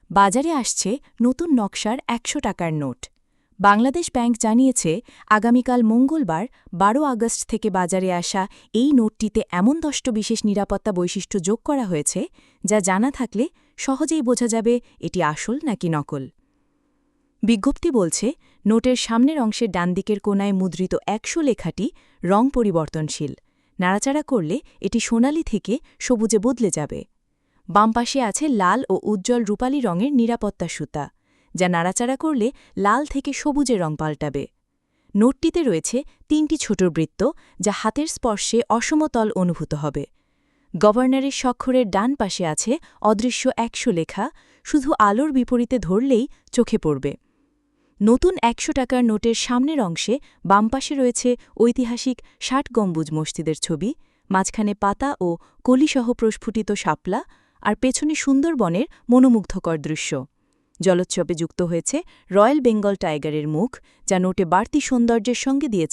বাজারে আসছে নতুন নকশার ১০০ টাকার নোট। বাংলাদেশ ব্যাংক জানিয়েছে, আগামীকাল মঙ্গলবার ১২ আগস্ট থেকে বাজারে আসা এই নোটটিতে এমন ১০টি বিশেষ নিরাপত্তা বৈশিষ্ট্য যোগ করা হয়েছে, যা জানা থাকলে সহজেই বোঝা যাবে এটি আসল নাকি নকল। বিজ্ঞপ্তি বলছে, নোটের সামনের অংশের ডানদিকের কোণায় মুদ্রিত ১০০ লেখাটি রং পরিবর্তনশীল। নাড়াচাড়া করলে এটি সোনালি থেকে সবুজে বদলে যাবে। বাম পাশে আছে লাল ও উজ্জ্বল রূপালী রঙের নিরাপত্তা সুতা, যা নাড়াচাড়া করলে লাল থেকে সবুজে রং পাল্টাবে। নোটটিতে রয়েছে ৩টি ছোট বৃত্ত, যা হাতের স্পর্শে অসমতল অনুভূত হবে। গভর্নরের স্বাক্ষরের ডান পাশে আছে অদৃশ্য ১০০ লেখা, শুধু আলোর বিপরীতে ধরলেই চোখে পড়বে। নতুন ১০০ টাকার নোটের সামনের অংশে বাম পাশে রয়েছে ঐতিহাসিক ৬০ গম্বুজ মসজিদের ছবি, মাঝখানে পাতা ও কলিসহ প্রস্ফুটিত শাপলা, আর পেছনে সুন্দরবনের মনোমুগ্ধকর দৃশ্য। জলোচ্ছ্বাসে যুক্ত হয়েছে রয়্যাল বেঙ্গল টাইগারের মুখ, যা নোটে বাড়তি সৌন্দর্যের সঙ্গে দিয়েছে